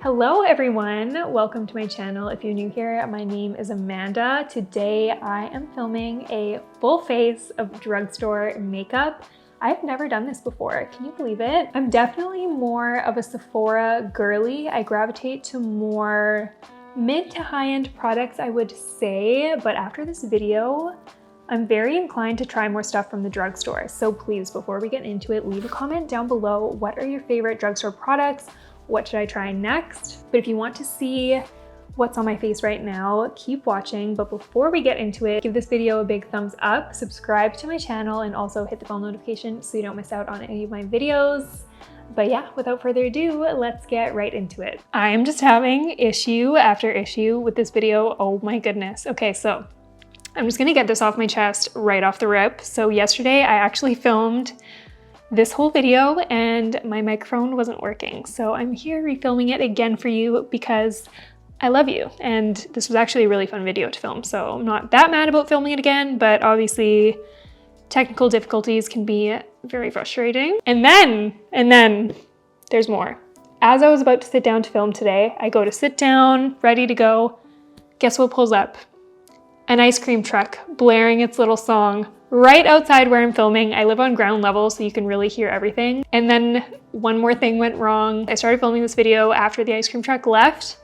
Hello everyone, welcome to my channel. If you're new here, my name is Amanda. Today I am filming a full face of drugstore makeup. I've never done this before, can you believe it? I'm definitely more of a Sephora girly. I gravitate to more mid to high-end products, I would say, but after this video, I'm very inclined to try more stuff from the drugstore. So please, before we get into it, leave a comment down below. What are your favorite drugstore products? What should I try next? But if you want to see what's on my face right now, keep watching. But before we get into it, give this video a big thumbs up, subscribe to my channel, and also hit the bell notification so you don't miss out on any of my videos. But yeah, without further ado, let's get right into it. I'm just having issue after issue with this video. Oh my goodness. Okay, so I'm just gonna get this off my chest right off the rip. So yesterday I actually filmed this whole video and my microphone wasn't working. So I'm here refilming it again for you because I love you. And this was actually a really fun video to film. So I'm not that mad about filming it again, but obviously technical difficulties can be very frustrating. And then there's more. As I was about to sit down to film today, I go to sit down, ready to go. Guess what pulls up? An ice cream truck blaring its little song right outside where I'm filming. I live on ground level, so you can really hear everything. And then one more thing went wrong. I started filming this video after the ice cream truck left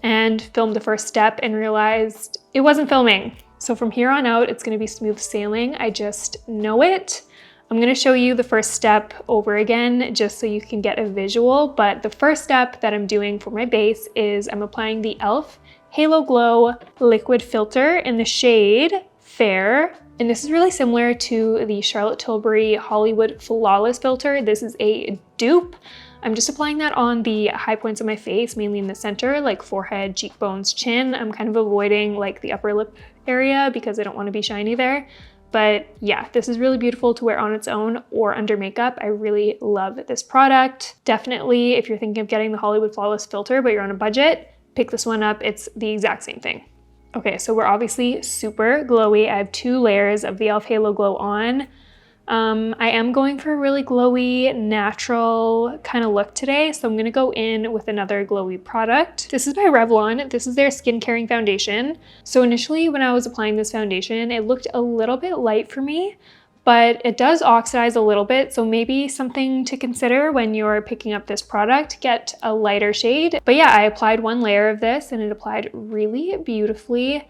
and filmed the first step and realized it wasn't filming. So from here on out, it's gonna be smooth sailing. I just know it. I'm gonna show you the first step over again, just so you can get a visual. But the first step that I'm doing for my base is I'm applying the e.l.f. Halo Glow Liquid Filter in the shade Fair. And this is really similar to the Charlotte Tilbury Hollywood Flawless Filter. This is a dupe. I'm just applying that on the high points of my face, mainly in the center, like forehead, cheekbones, chin. I'm kind of avoiding like the upper lip area because I don't want to be shiny there. But yeah, this is really beautiful to wear on its own or under makeup. I really love this product. Definitely, if you're thinking of getting the Hollywood Flawless Filter, but you're on a budget, pick this one up. It's the exact same thing. Okay, so we're obviously super glowy. I have 2 layers of the e.l.f. Halo Glow on. I am going for a really glowy, natural kind of look today, so I'm gonna go in with another glowy product. This is by Revela. This is their skin caring foundation. So initially when I was applying this foundation, it looked a little bit light for me, but it does oxidize a little bit, so maybe something to consider when you're picking up this product, get a lighter shade. But yeah, I applied 1 layer of this and it applied really beautifully.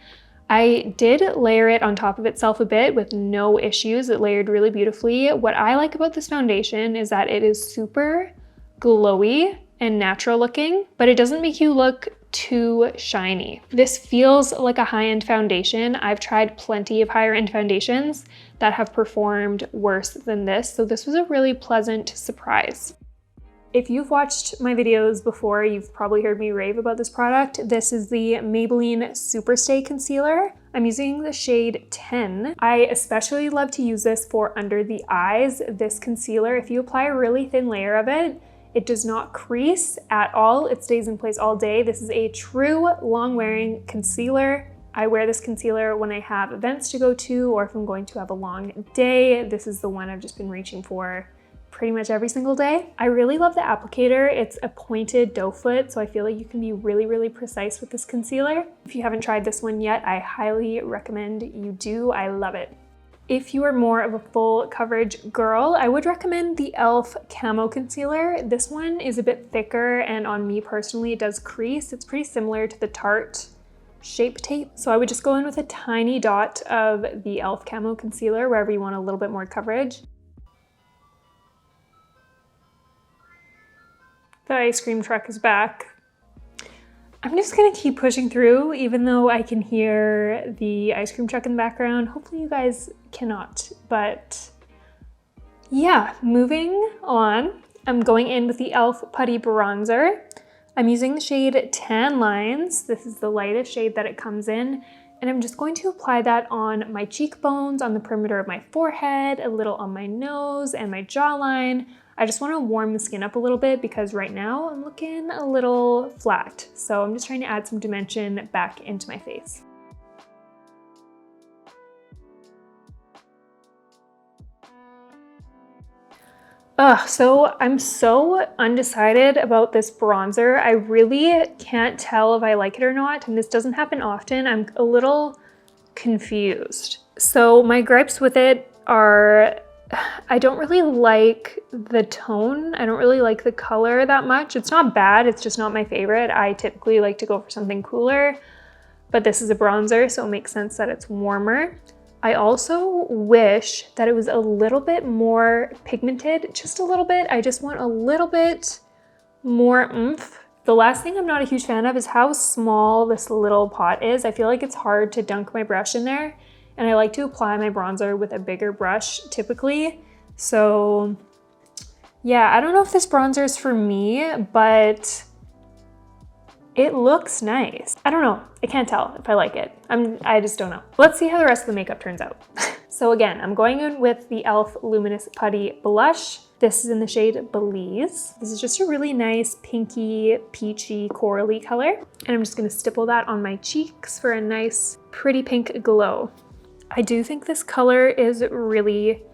I did layer it on top of itself a bit with no issues. It layered really beautifully. What I like about this foundation is that it is super glowy and natural looking, but it doesn't make you look too shiny. This feels like a high-end foundation. I've tried plenty of higher end foundations that have performed worse than this, so this was a really pleasant surprise. If you've watched my videos before, you've probably heard me rave about this product. This is the Maybelline Superstay Concealer. I'm using the shade 10. I especially love to use this for under the eyes. This concealer, if you apply a really thin layer of it, it does not crease at all. It stays in place all day. This is a true long-wearing concealer. I wear this concealer when I have events to go to or if I'm going to have a long day. This is the one I've just been reaching for pretty much every single day. I really love the applicator. It's a pointed doe foot, so I feel like you can be really, really precise with this concealer. If you haven't tried this one yet, I highly recommend you do. I love it. If you are more of a full coverage girl, I would recommend the e.l.f. Camo Concealer. This one is a bit thicker and on me personally, it does crease. It's pretty similar to the Tarte Shape Tape. So I would just go in with a tiny dot of the e.l.f. Camo Concealer wherever you want a little bit more coverage. The ice cream truck is back. I'm just gonna keep pushing through even though I can hear the ice cream truck in the background. Hopefully you guys cannot, but yeah, moving on. I'm going in with the e.l.f. Putty Bronzer. I'm using the shade Tan Lines. This is the lightest shade that it comes in. And I'm just going to apply that on my cheekbones, on the perimeter of my forehead, a little on my nose and my jawline. I just want to warm the skin up a little bit because right now I'm looking a little flat. So I'm just trying to add some dimension back into my face. So I'm so undecided about this bronzer. I really can't tell if I like it or not, and this doesn't happen often. I'm a little confused. So my gripes with it are, I don't really like the tone. I don't really like the color that much. It's not bad, it's just not my favorite. I typically like to go for something cooler, but this is a bronzer, so it makes sense that it's warmer. I also wish that it was a little bit more pigmented, just a little bit. I just want a little bit more oomph. The last thing I'm not a huge fan of is how small this little pot is. I feel like it's hard to dunk my brush in there, and I like to apply my bronzer with a bigger brush typically. So yeah, I don't know if this bronzer is for me, but it looks nice. I don't know, I can't tell if I like it. I just don't know. Let's see how the rest of the makeup turns out. So again, I'm going in with the e.l.f. Luminous Putty Blush. This is in the shade Belize. This is just a really nice pinky, peachy, corally color. And I'm just gonna stipple that on my cheeks for a nice, pretty pink glow. I do think this color is really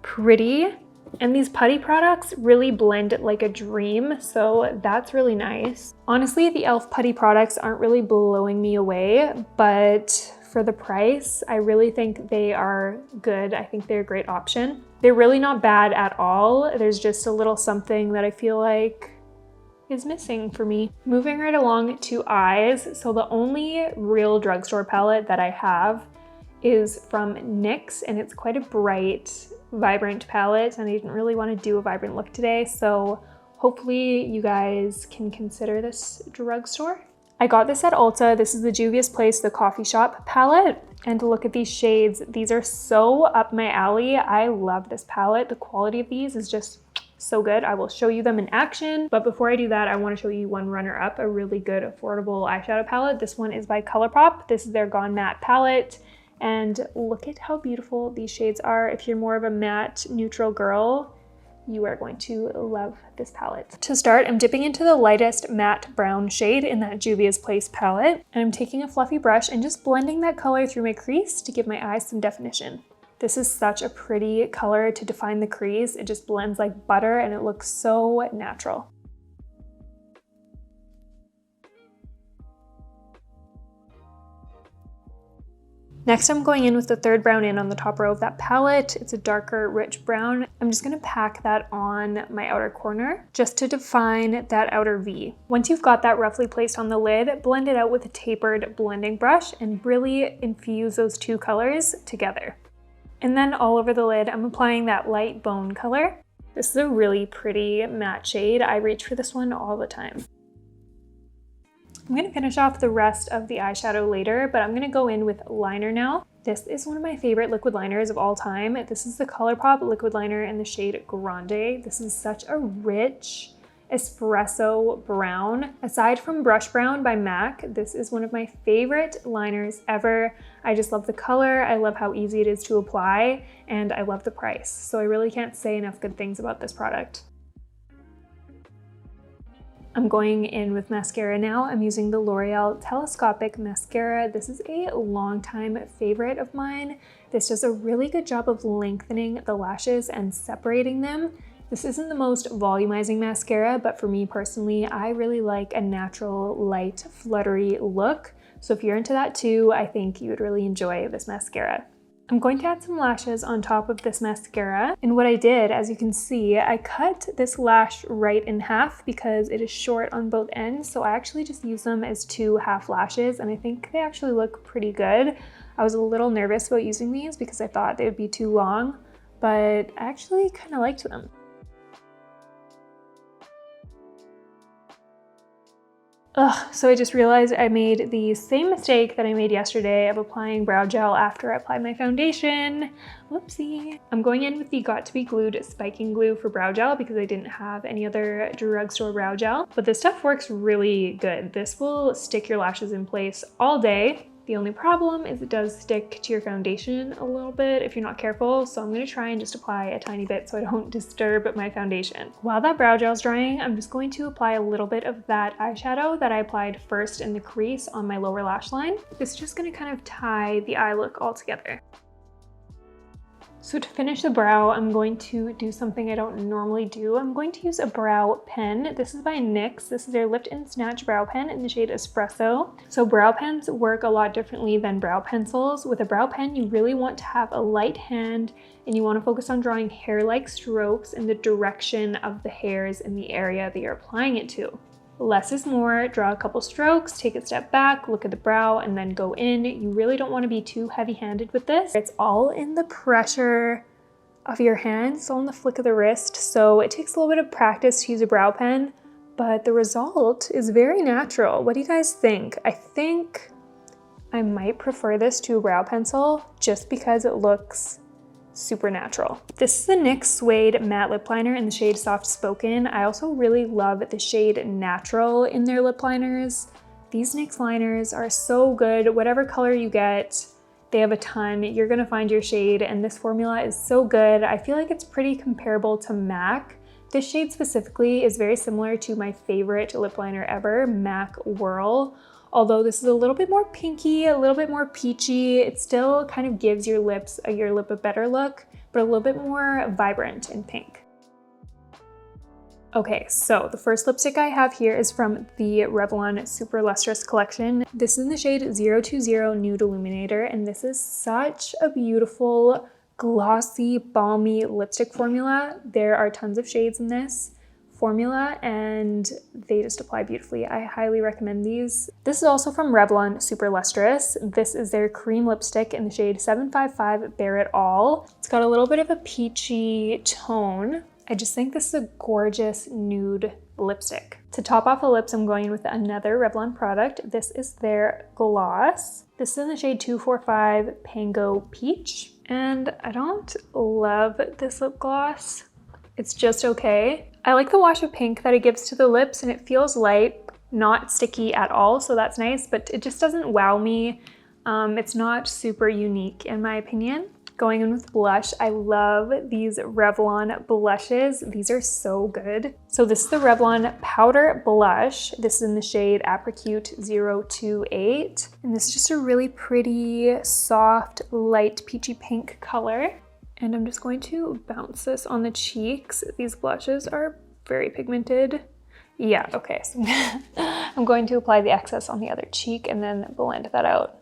pretty. And these putty products really blend like a dream, so that's really nice. Honestly, the e.l.f. putty products aren't really blowing me away, but for the price, I really think they are good. I think they're a great option. They're really not bad at all. There's just a little something that I feel like is missing for me. Moving right along to eyes. So the only real drugstore palette that I have is from NYX, and it's quite a bright, vibrant palette, and I didn't really want to do a vibrant look today, so hopefully you guys can consider this drugstore. I got this at Ulta. This is the Juvia's Place, the coffee shop palette, and look at these shades. These are so up my alley. I love this palette. The quality of these is just so good. I will show you them in action, but before I do that, I want to show you one runner-up, a really good affordable eyeshadow palette. This one is by ColourPop. This is their Gone Matte palette. And look at how beautiful these shades are. If you're more of a matte neutral girl, you are going to love this palette. To start, I'm dipping into the lightest matte brown shade in that Juvia's Place palette. And I'm taking a fluffy brush and just blending that color through my crease to give my eyes some definition. This is such a pretty color to define the crease. It just blends like butter and it looks so natural. Next, I'm going in with the third brown in on the top row of that palette. It's a darker, rich brown. I'm just gonna pack that on my outer corner just to define that outer V. Once you've got that roughly placed on the lid, blend it out with a tapered blending brush and really infuse those two colors together. And then all over the lid, I'm applying that light bone color. This is a really pretty matte shade. I reach for this one all the time. I'm gonna finish off the rest of the eyeshadow later, but I'm gonna go in with liner now. This is one of my favorite liquid liners of all time. This is the ColourPop liquid liner in the shade Grande. This is such a rich espresso brown. Aside from Brush Brown by MAC, this is one of my favorite liners ever. I just love the color, I love how easy it is to apply, and I love the price. So I really can't say enough good things about this product. I'm going in with mascara now. I'm using the L'Oreal Telescopic Mascara. This is a longtime favorite of mine. This does a really good job of lengthening the lashes and separating them. This isn't the most volumizing mascara, but for me personally, I really like a natural, light, fluttery look. So if you're into that too, I think you would really enjoy this mascara. I'm going to add some lashes on top of this mascara. And what I did, as you can see, I cut this lash right in half because it is short on both ends. So I actually just use them as two half lashes, and I think they actually look pretty good. I was a little nervous about using these because I thought they would be too long, but I actually kind of liked them. So I just realized I made the same mistake that I made yesterday of applying brow gel after I applied my foundation. Whoopsie. I'm going in with the Got To Be Glued spiking glue for brow gel because I didn't have any other drugstore brow gel, but this stuff works really good. This will stick your lashes in place all day. The only problem is it does stick to your foundation a little bit if you're not careful, so I'm going to try and just apply a tiny bit so I don't disturb my foundation. While that brow gel is drying, I'm just going to apply a little bit of that eyeshadow that I applied first in the crease on my lower lash line. It's just going to kind of tie the eye look all together. So to finish the brow, I'm going to do something I don't normally do. I'm going to use a brow pen. This is by NYX. This is their Lift and Snatch brow pen in the shade Espresso. So brow pens work a lot differently than brow pencils. With a brow pen, you really want to have a light hand and you want to focus on drawing hair-like strokes in the direction of the hairs in the area that you're applying it to. Less is more. Draw a couple strokes, take a step back, look at the brow, and then go in. You really don't want to be too heavy-handed with this. It's all in the pressure of your hand. It's all in the flick of the wrist. So it takes a little bit of practice to use a brow pen, but the result is very natural. What do you guys think? I think I might prefer this to a brow pencil just because it looks super natural. This is the NYX Suede Matte Lip Liner in the shade Soft Spoken. I also really love the shade Natural in their lip liners. These NYX liners are so good. Whatever color you get, they have a ton. You're gonna find your shade, and this formula is so good. I feel like it's pretty comparable to MAC. This shade specifically is very similar to my favorite lip liner ever, MAC Whirl. Although this is a little bit more pinky, a little bit more peachy, it still kind of gives your lip a better look, but a little bit more vibrant in pink. Okay, so the first lipstick I have here is from the Revlon Super Lustrous collection. This is in the shade 020 Nude Illuminator, and this is such a beautiful, glossy, balmy lipstick formula. There are tons of shades in this formula and they just apply beautifully. I highly recommend these. This is also from Revlon Super Lustrous. This is their cream lipstick in the shade 755 Bare It All. It's got a little bit of a peachy tone. I just think this is a gorgeous nude lipstick. To top off the lips, I'm going in with another Revlon product. This is their gloss. This is in the shade 245 Pango Peach. And I don't love this lip gloss. It's just okay. I like the wash of pink that it gives to the lips, and it feels light, not sticky at all, so that's nice, but it just doesn't wow me. It's not super unique in my opinion. Going in with blush, I love these Revlon blushes. These are so good. So this is the Revlon Powder Blush. This is in the shade Apricot 028. And this is just a really pretty, soft, light peachy pink color. And I'm just going to bounce this on the cheeks. These blushes are very pigmented. Yeah, okay, so I'm going to apply the excess on the other cheek and then blend that out.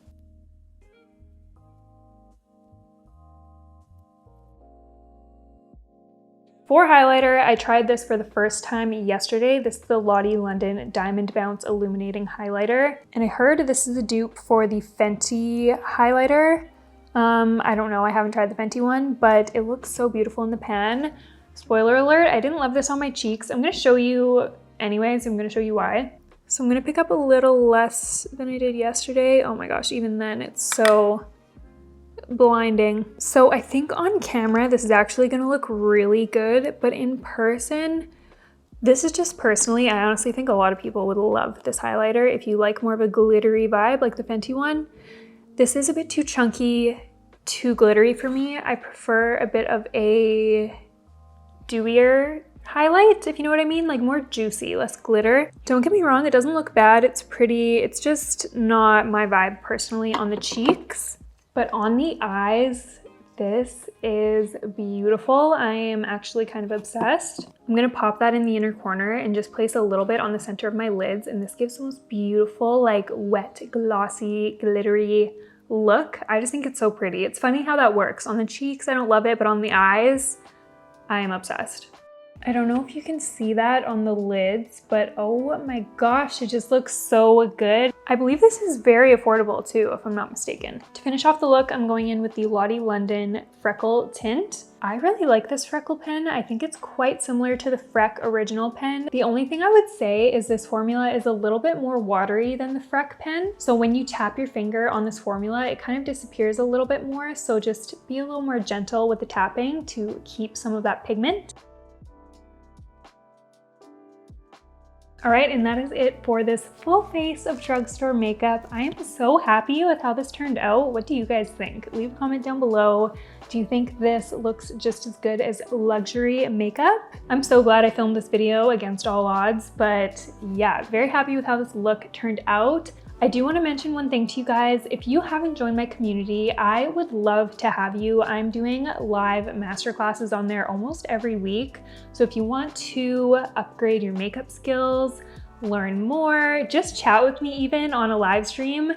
For highlighter, I tried this for the first time yesterday. This is the Lottie London Diamond Bounce Illuminating Highlighter. And I heard this is a dupe for the Fenty highlighter. I don't know, I haven't tried the Fenty one, but it looks so beautiful in the pan. Spoiler alert, I didn't love this on my cheeks. I'm gonna show you anyways, I'm gonna show you why. So I'm gonna pick up a little less than I did yesterday. Oh my gosh, even then it's so blinding. So I think on camera, this is actually gonna look really good, but in person, this is just personally, I honestly think a lot of people would love this highlighter. If you like more of a glittery vibe like the Fenty one, this is a bit too chunky, too glittery for me. I prefer a bit of a dewier highlight, if you know what I mean, like more juicy, less glitter. Don't get me wrong, it doesn't look bad, it's pretty, it's just not my vibe personally on the cheeks. But on the eyes, this is beautiful. I am actually kind of obsessed. I'm gonna pop that in the inner corner and just place a little bit on the center of my lids, and this gives the most beautiful, like wet, glossy, glittery look. I just think it's so pretty. It's funny how that works. On the cheeks, I don't love it, but on the eyes, I am obsessed. I don't know if you can see that on the lids, but oh my gosh, it just looks so good. I believe this is very affordable too, if I'm not mistaken. To finish off the look, I'm going in with the Lottie London Freckle Tint. I really like this freckle pen. I think it's quite similar to the Freck original pen. The only thing I would say is this formula is a little bit more watery than the Freck pen. So when you tap your finger on this formula, it kind of disappears a little bit more. So just be a little more gentle with the tapping to keep some of that pigment. All right, and that is it for this full face of drugstore makeup. I am so happy with how this turned out. What do you guys think? Leave a comment down below. Do you think this looks just as good as luxury makeup? I'm so glad I filmed this video against all odds, but yeah, very happy with how this look turned out. I do want to mention one thing to you guys. If you haven't joined my community, I would love to have you. I'm doing live masterclasses on there almost every week. So if you want to upgrade your makeup skills, learn more, just chat with me even on a live stream,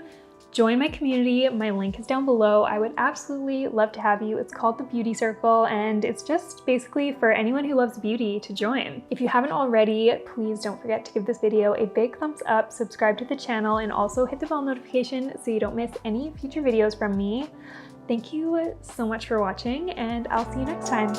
join my community. My link is down below. I would absolutely love to have you. It's called the Beauty Circle, and it's just basically for anyone who loves beauty to join. If you haven't already, please don't forget to give this video a big thumbs up, subscribe to the channel, and also hit the bell notification so you don't miss any future videos from me. Thank you so much for watching, and I'll see you next time.